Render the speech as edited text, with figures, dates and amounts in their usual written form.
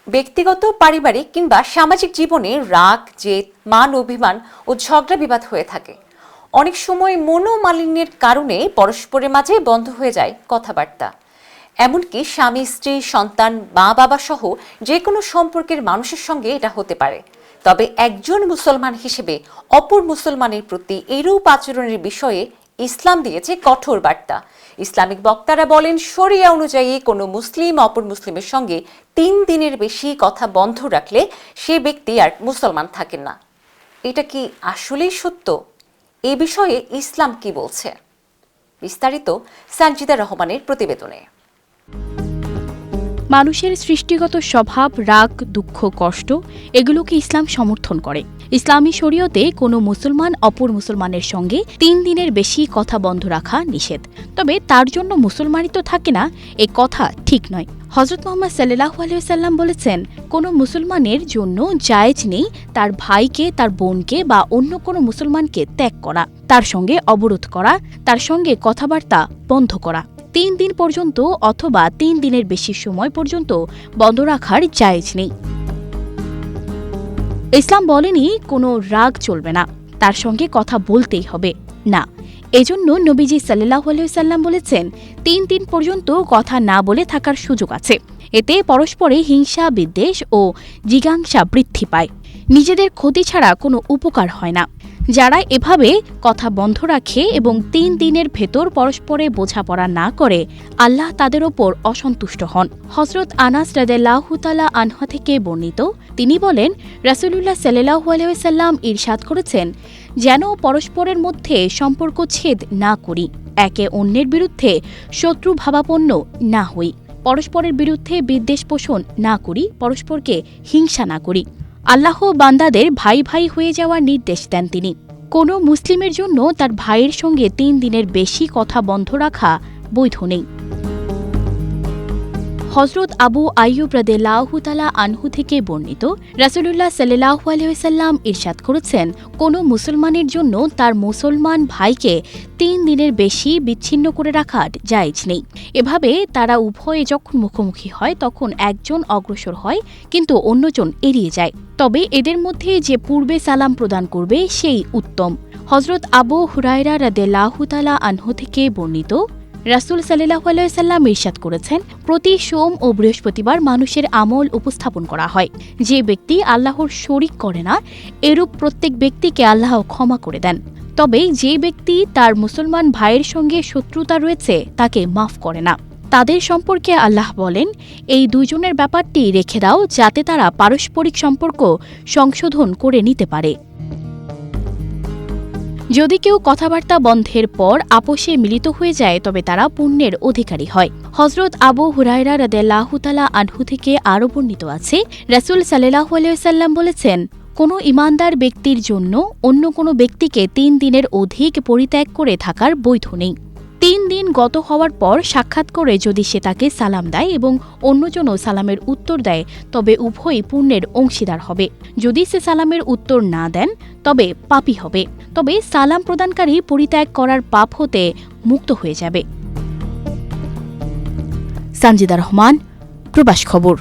ব্যক্তিগত, পারিবারিক কিংবা সামাজিক জীবনে রাগ, জেদ, মান অভিমান ও ঝগড়া বিবাদ হয়ে থাকে। অনেক সময় মনোমালিন্যের কারণে পরস্পরের মাঝে বন্ধ হয়ে যায় কথাবার্তা। এমনকি স্বামী, স্ত্রী, সন্তান, মা বাবা সহ যে কোনো সম্পর্কের মানুষের সঙ্গে এটা হতে পারে। তবে একজন মুসলমান হিসেবে অপর মুসলমানের প্রতি এরূপ আচরণের বিষয়ে ইসলাম দিয়েছে কঠোর বার্তা। ইসলামিক বক্তারা বলেন, শরিয়া অনুযায়ী কোনো মুসলিম অপর মুসলিমের সঙ্গে 3 দিনের বেশি কথা বন্ধ রাখলে সে ব্যক্তি আর মুসলমান থাকেন না। এটা কি আসলেই সত্য? এ বিষয়ে ইসলাম কি বলছে? বিস্তারিত সানজিদা রহমানের প্রতিবেদনে। মানুষের সৃষ্টিগত স্বভাব রাগ, দুঃখ, কষ্ট এগুলোকে ইসলাম সমর্থন করে। ইসলামী শরীয়তে কোনো মুসলমান অপর মুসলমানের সঙ্গে 3 দিনের বেশি কথা বন্ধ রাখা নিষেধ। তবে তার জন্য মুসলমানই তো থাকে না, এ কথা ঠিক নয়। হযরত মুহাম্মদ সাল্লাল্লাহু আলাইহি ওয়াসাল্লাম বলেছেন, কোনো মুসলমানের জন্য জায়েজ নেই তার ভাইকে, তার বোনকে বা অন্য কোনো মুসলমানকে ত্যাগ করা, তার সঙ্গে অবরোধ করা, তার সঙ্গে কথাবার্তা বন্ধ করা। 3 দিন পর্যন্ত অথবা 3 দিনের বেশি সময় পর্যন্ত বন্ধ রাখার জায়েজ নেই। ইসলাম বলেনি কোনো রাগ চলবে না, তার সঙ্গে কথা বলতেই হবে না। এজন্য নবীজি সাল্লাল্লাহু আলাইহি ওয়াসাল্লাম বলেছেন, 3 দিন পর্যন্ত কথা না বলে থাকার সুযোগ আছে। এতে পরস্পরে হিংসা, বিদ্বেষ ও জিজ্ঞাসা বৃদ্ধি পায়। নিজেদের ক্ষতি ছাড়া কোনো উপকার হয় না। যারা এভাবে কথা বন্ধ রাখে এবং 3 দিনের ভেতর পরস্পরে বোঝাপড়া না করে, আল্লাহ তাদের ওপর অসন্তুষ্ট হন। হযরত আনাস রাদিয়াল্লাহু তাআলা আনহু থেকে বর্ণিত, তিনি বলেন, রাসূলুল্লাহ সাল্লাল্লাহু আলাইহি ওয়াসাল্লাম ইরশাদ করেছেন, যেন পরস্পরের মধ্যে সম্পর্ক ছেদ না করি, একে অন্যের বিরুদ্ধে শত্রু ভাবাপন্ন না হই, পরস্পরের বিরুদ্ধে বিদ্বেষ পোষণ না করি, পরস্পরকে হিংসা না করি। আল্লাহ বান্দাদের ভাই ভাই হয়ে যাওয়ার নির্দেশ দেন তিনি। কোনো মুসলিমের জন্য তার ভাইয়ের সঙ্গে 3 দিনের বেশি কথা বন্ধ রাখা বৈধ নেই। হযরত আবু আইয়ুব রাদিয়াল্লাহু তাআলা আনহু থেকে বর্ণিত, রাসূলুল্লাহ সাল্লাল্লাহু আলাইহি ওয়াসাল্লাম ইরশাদ করেছেন, কোনো মুসলমানের জন্য তার মুসলমান ভাইকে 3 দিনের বেশি বিচ্ছিন্ন করে রাখা জায়েজ নেই। এভাবে তারা উভয়ে যখন মুখোমুখি হয় তখন একজন অগ্রসর হয় কিন্তু অন্যজন এড়িয়ে যায়। তবে এদের মধ্যে যে পূর্বে সালাম প্রদান করবে সেই উত্তম। হযরত আবু হুরায়রা রাদিয়াল্লাহু তাআলা আনহু থেকে বর্ণিত, রাসূল সাল্লাল্লাহু আলাইহি ওয়াসাল্লাম ইরশাদ করেছেন, প্রতি সোম ও বৃহস্পতিবার মানুষের আমল উপস্থাপন করা হয়। যে ব্যক্তি আল্লাহর শরীক করে না, এরূপ প্রত্যেক ব্যক্তিকে আল্লাহ ক্ষমা করে দেন। তবে যে ব্যক্তি তার মুসলমান ভাইয়ের সঙ্গে শত্রুতা রয়েছে তাকে মাফ করে না। তাদের সম্পর্কে আল্লাহ বলেন, এই দুইজনের ব্যাপারটি রেখে দাও যাতে তারা পারস্পরিক সম্পর্ক সংশোধন করে নিতে পারে। যদি কেউ কথাবার্তা বন্ধের পর আপোষে মিলিত হয়ে যায় তবে তারা পুণ্যের অধিকারী হয়। হযরত আবু হুরায়রা রাদিয়াল্লাহু তাআলা আনহু থেকে আরও বর্ণিত আছে, রাসূল সাল্লাল্লাহু আলাইহি ওয়াসাল্লাম বলেছেন, কোনো ঈমানদার ব্যক্তির জন্য অন্য কোনো ব্যক্তিকে 3 দিনের অধিক পরিত্যাগ করে থাকার বৈধ নেই। 3 দিন গত হওয়ার পর সাক্ষাৎ করে যদি সে তাকে সালাম দেয় এবং অন্যজনও সালামের উত্তর দেয় তবে উভয়ই পুণ্যের অংশীদার হবে। যদি সে সালামের উত্তর না দেন তবে পাপী হবে। তবে সালাম প্রদানকারী পরিত্যাগ করার পাপ হতে মুক্ত হয়ে যাবে। সানজিদা রহমান, প্রবাস খবর।